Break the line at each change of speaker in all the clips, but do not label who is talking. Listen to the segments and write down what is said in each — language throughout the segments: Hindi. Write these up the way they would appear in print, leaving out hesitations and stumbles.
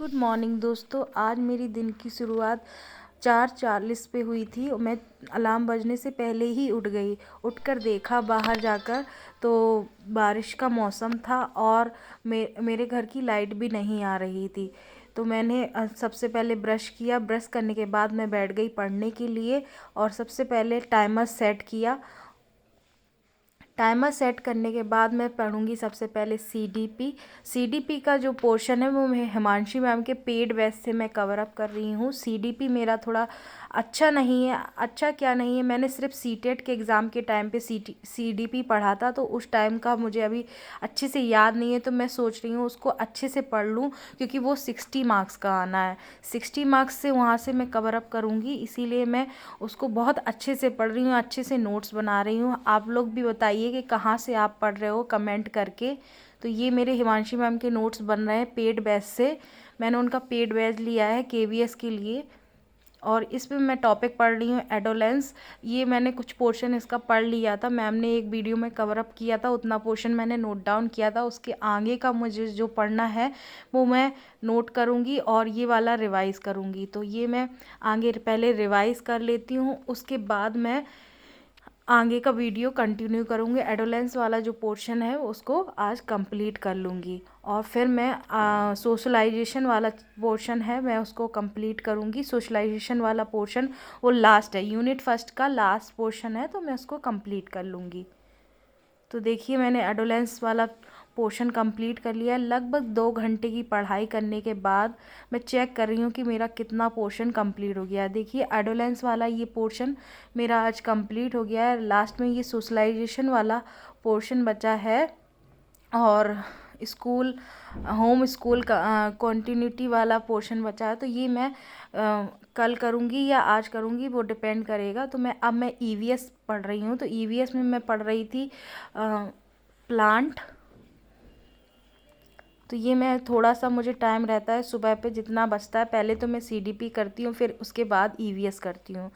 गुड मॉर्निंग दोस्तों। आज मेरी दिन की शुरुआत 4:40 पे हुई थी और मैं अलार्म बजने से पहले ही उठ गई। उठकर देखा बाहर जाकर तो बारिश का मौसम था और मेरे घर की लाइट भी नहीं आ रही थी। तो मैंने सबसे पहले ब्रश किया। ब्रश करने के बाद मैं बैठ गई पढ़ने के लिए और सबसे पहले टाइमर सेट किया। टाइमर सेट करने के बाद मैं पढ़ूंगी सबसे पहले सीडीपी का जो पोर्शन है वो मैं हिमांशी मैम के पेड बैच से मैं कवर अप कर रही हूँ। सीडीपी मेरा थोड़ा अच्छा नहीं है। अच्छा क्या नहीं है, मैंने सिर्फ सीटेट के एग्ज़ाम के टाइम पे सीडीपी पढ़ा था, तो उस टाइम का मुझे अभी अच्छे से याद नहीं है। तो मैं सोच रही हूँ उसको अच्छे से पढ़ लूँ क्योंकि वो 60 मार्क्स का आना है। 60 मार्क्स से वहाँ से मैं कवर अप करूँगी, इसीलिए मैं उसको बहुत अच्छे से पढ़ रही हूँ, अच्छे से नोट्स बना रही हूँ। आप लोग भी बताइए कि कहाँ से आप पढ़ रहे हो कमेंट करके। तो ये मेरे हिमांशी मैम के नोट्स बन रहे हैं पेड बैच से। मैंने उनका पेड बैच लिया है केवीएस के लिए और इसमें मैं टॉपिक पढ़ रही हूँ एडोलेंस। ये मैंने कुछ पोर्शन इसका पढ़ लिया था, मैम ने एक वीडियो में कवर अप किया था, उतना पोर्शन मैंने नोट डाउन किया था। उसके आगे का मुझे जो पढ़ना है वो मैं नोट करूँगी और ये वाला रिवाइज़ करूँगी। तो ये मैं आगे पहले रिवाइज़ कर लेती हूँ, उसके बाद मैं आगे का वीडियो कंटिन्यू करूँगी। एडोलेंस वाला जो पोर्शन है उसको आज कंप्लीट कर लूँगी और फिर मैं सोशलाइजेशन वाला पोर्शन है मैं उसको कंप्लीट करूँगी। सोशलाइजेशन वाला पोर्शन वो लास्ट है, यूनिट फर्स्ट का लास्ट पोर्शन है, तो मैं उसको कंप्लीट कर लूँगी। तो देखिए मैंने एडोलेंस वाला पोर्शन कंप्लीट कर लिया है। लगभग 2 घंटे की पढ़ाई करने के बाद मैं चेक कर रही हूँ कि मेरा कितना पोर्शन कंप्लीट हो गया है। देखिए एडोलेंस वाला ये पोर्शन मेरा आज कंप्लीट हो गया है। लास्ट में ये सोशलाइजेशन वाला पोर्शन बचा है और स्कूल होम स्कूल का कॉन्टिन्यूटी वाला पोर्शन बचा है। तो ये मैं कल करूँगी या आज करूँगी, वो डिपेंड करेगा। तो मैं ईवीएस पढ़ रही हूँ। तो ईवीएस में मैं पढ़ रही थी प्लांट। तो ये मैं थोड़ा सा मुझे टाइम रहता है सुबह पे जितना बचता है, पहले तो मैं सीडीपी करती हूँ फिर उसके बाद ईवीएस करती हूँ।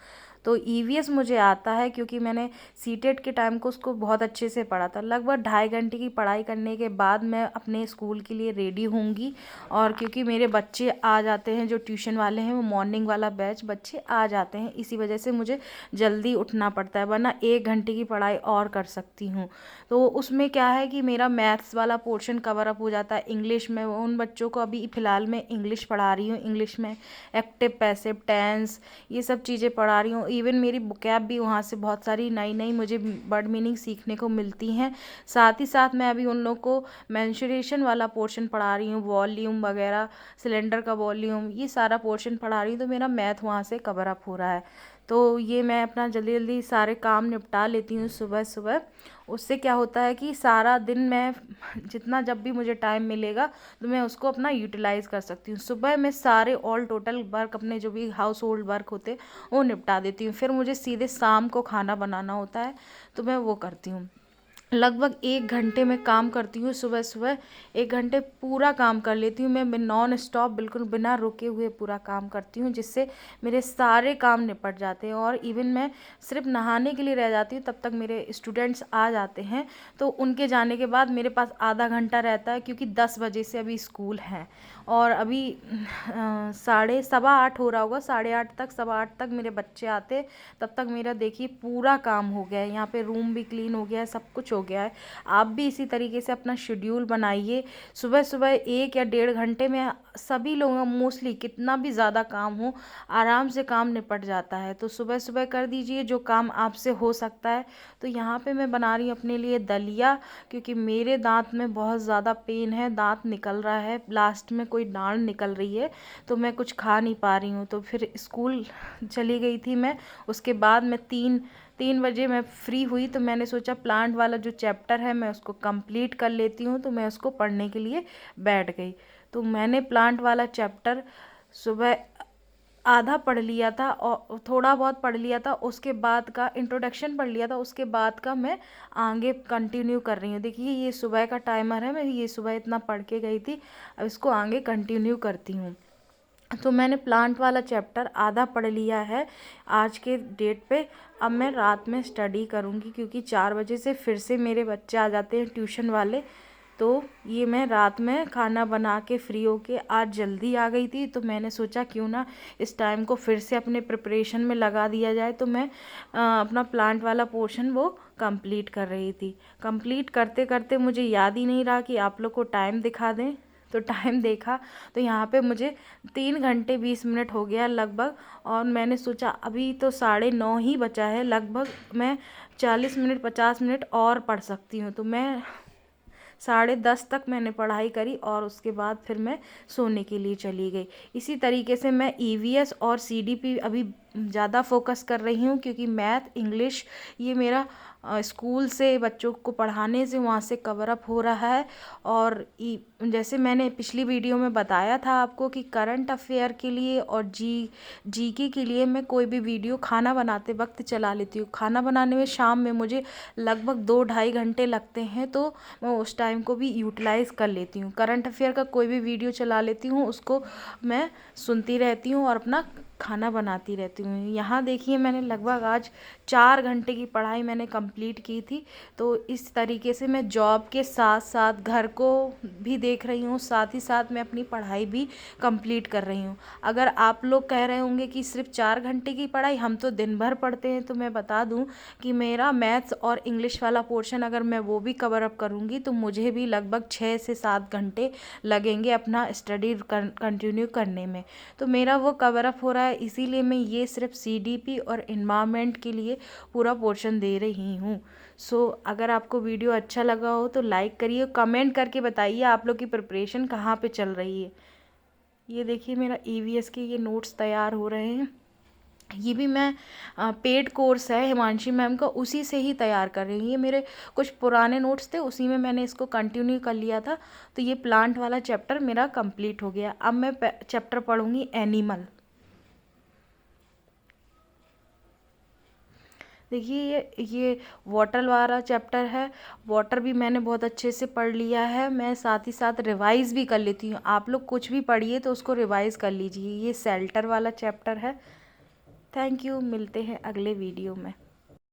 तो ईवीएस मुझे आता है क्योंकि मैंने सीटेट के टाइम को उसको बहुत अच्छे से पढ़ा था। लगभग 2.5 घंटे की पढ़ाई करने के बाद मैं अपने स्कूल के लिए रेडी होंगी और क्योंकि मेरे बच्चे आ जाते हैं, जो ट्यूशन वाले हैं वो मॉर्निंग वाला बैच बच्चे आ जाते हैं, इसी वजह से मुझे जल्दी उठना पड़ता है, वरना 1 घंटे की पढ़ाई और कर सकती हूँ। तो उसमें क्या है कि मेरा मैथ्स वाला पोर्शन कवर अप हो जाता है। इंग्लिश में उन बच्चों को अभी फ़िलहाल मैं इंग्लिश पढ़ा रही हूँ, इंग्लिश में एक्टिव पैसिव टेंस ये सब चीज़ें पढ़ा रही हूँ। इवन मेरी बुकैब भी वहाँ से बहुत सारी नई नई मुझे वर्ड मीनिंग सीखने को मिलती हैं। साथ ही साथ मैं अभी उन लोग को मेंसुरेशन वाला पोर्शन पढ़ा रही हूँ, वॉल्यूम वगैरह, सिलेंडर का वॉल्यूम, ये सारा पोर्शन पढ़ा रही हूँ। तो मेरा मैथ वहाँ से कवर अप हो रहा है। तो ये मैं अपना जल्दी जल्दी सारे काम निपटा लेती हूँ सुबह सुबह। उससे क्या होता है कि सारा दिन मैं जितना जब भी मुझे टाइम मिलेगा तो मैं उसको अपना यूटिलाइज़ कर सकती हूँ। सुबह मैं सारे ऑल टोटल वर्क अपने जो भी हाउस होल्ड वर्क होते वो निपटा देती हूँ। फिर मुझे सीधे शाम को खाना बनाना होता है तो मैं वो करती हूँ। लगभग 1 घंटे में काम करती हूँ सुबह सुबह। 1 घंटे पूरा काम कर लेती हूँ मैं नॉन स्टॉप, बिल्कुल बिना रुके हुए पूरा काम करती हूँ, जिससे मेरे सारे काम निपट जाते हैं। और इवन मैं सिर्फ नहाने के लिए रह जाती हूँ, तब तक मेरे स्टूडेंट्स आ जाते हैं। तो उनके जाने के बाद मेरे पास आधा घंटा रहता है क्योंकि 10 बजे से अभी स्कूल है और अभी 7:15 हो रहा होगा, 8:30 तक 8:15 तक मेरे बच्चे आते। तब तक मेरा देखिए पूरा काम हो गया है, यहाँ पे रूम भी क्लीन हो गया है, सब कुछ हो गया है। आप भी इसी तरीके से अपना शेड्यूल बनाइए। सुबह सुबह 1 या 1.5 घंटे में सभी लोगों मोस्टली कितना भी ज़्यादा काम हो आराम से काम निपट जाता है। तो सुबह सुबह कर दीजिए जो काम आपसे हो सकता है। तो यहाँ पे मैं बना रही हूँ अपने लिए दलिया, क्योंकि मेरे दांत में बहुत ज़्यादा पेन है, दांत निकल रहा है, लास्ट में कोई डांड निकल रही है, तो मैं कुछ खा नहीं पा रही हूँ। तो फिर स्कूल चली गई थी मैं, उसके बाद मैं 3 बजे मैं फ्री हुई तो मैंने सोचा प्लांट वाला जो चैप्टर है मैं उसको कंप्लीट कर लेती हूँ। तो मैं उसको पढ़ने के लिए बैठ गई। तो मैंने प्लांट वाला चैप्टर सुबह आधा पढ़ लिया था और थोड़ा बहुत पढ़ लिया था, उसके बाद का इंट्रोडक्शन पढ़ लिया था, उसके बाद का मैं आगे कंटिन्यू कर रही हूँ। देखिए ये सुबह का टाइमर है, मैं ये सुबह इतना पढ़ के गई थी, अब इसको आगे कंटिन्यू करती हूँ। तो मैंने प्लांट वाला चैप्टर आधा पढ़ लिया है आज के डेट पे। अब मैं रात में स्टडी करूँगी क्योंकि 4 बजे से फिर से मेरे बच्चे आ जाते हैं ट्यूशन वाले। तो ये मैं रात में खाना बना के फ्री होके आज जल्दी आ गई थी, तो मैंने सोचा क्यों ना इस टाइम को फिर से अपने प्रिपरेशन में लगा दिया जाए। तो मैं अपना प्लांट वाला पोर्शन वो कंप्लीट कर रही थी। कंप्लीट करते करते मुझे याद ही नहीं रहा कि आप लोग को टाइम दिखा दें। तो टाइम देखा तो यहाँ पे मुझे 3 घंटे 20 मिनट हो गया लगभग, और मैंने सोचा अभी तो 9:30 ही बचा है, लगभग मैं 40 मिनट 50 मिनट और पढ़ सकती हूँ। तो मैं 10:30 तक मैंने पढ़ाई करी और उसके बाद फिर मैं सोने के लिए चली गई। इसी तरीके से मैं ईवीएस और सीडीपी अभी ज़्यादा फोकस कर रही हूँ, क्योंकि मैथ इंग्लिश ये मेरा स्कूल से बच्चों को पढ़ाने से वहाँ से कवर अप हो रहा है। और जैसे मैंने पिछली वीडियो में बताया था आपको कि करंट अफेयर के लिए और जीके के लिए मैं कोई भी वीडियो खाना बनाते वक्त चला लेती हूँ। खाना बनाने में शाम में मुझे लगभग 2-2.5 घंटे लगते हैं, तो मैं उस टाइम को भी यूटिलाइज़ कर लेती हूँ। करंट अफेयर का कोई भी वीडियो चला लेती हूँ, उसको मैं सुनती रहती हूँ और अपना खाना बनाती रहती हूँ। यहाँ देखिए मैंने लगभग आज 4 घंटे की पढ़ाई मैंने कंप्लीट की थी। तो इस तरीके से मैं जॉब के साथ साथ घर को भी देख रही हूँ, साथ ही साथ मैं अपनी पढ़ाई भी कंप्लीट कर रही हूँ। अगर आप लोग कह रहे होंगे कि सिर्फ 4 घंटे की पढ़ाई, हम तो दिन भर पढ़ते हैं, तो मैं बता दूँ कि मेरा मैथ्स और इंग्लिश वाला पोर्शन अगर मैं वो भी कवर अप करूँगी तो मुझे भी लगभग 6 से 7 घंटे लगेंगे अपना स्टडी कंटिन्यू करने में। तो मेरा वो कवर अप हो रहा है, इसीलिए मैं ये सिर्फ सीडीपी और एनवायरनमेंट के लिए पूरा पोर्शन दे रही हूँ। सो अगर आपको वीडियो अच्छा लगा हो तो लाइक करिए, कमेंट करके बताइए आप लोग की प्रिपरेशन कहाँ पे चल रही है। ये देखिए मेरा ईवीएस के ये नोट्स तैयार हो रहे हैं। ये भी मैं पेड कोर्स है हिमांशी मैम का, उसी से ही तैयार कर रही हूँ। ये मेरे कुछ पुराने नोट्स थे, उसी में मैंने इसको कंटिन्यू कर लिया था। तो ये प्लांट वाला चैप्टर मेरा कंप्लीट हो गया। अब मैं चैप्टर पढ़ूंगी एनिमल। देखिए ये वाटर वाला चैप्टर है। वाटर भी मैंने बहुत अच्छे से पढ़ लिया है। मैं साथ ही साथ रिवाइज भी कर लेती हूँ। आप लोग कुछ भी पढ़िए तो उसको रिवाइज कर लीजिए। ये शेल्टर वाला चैप्टर है। थैंक यू, मिलते हैं अगले वीडियो में।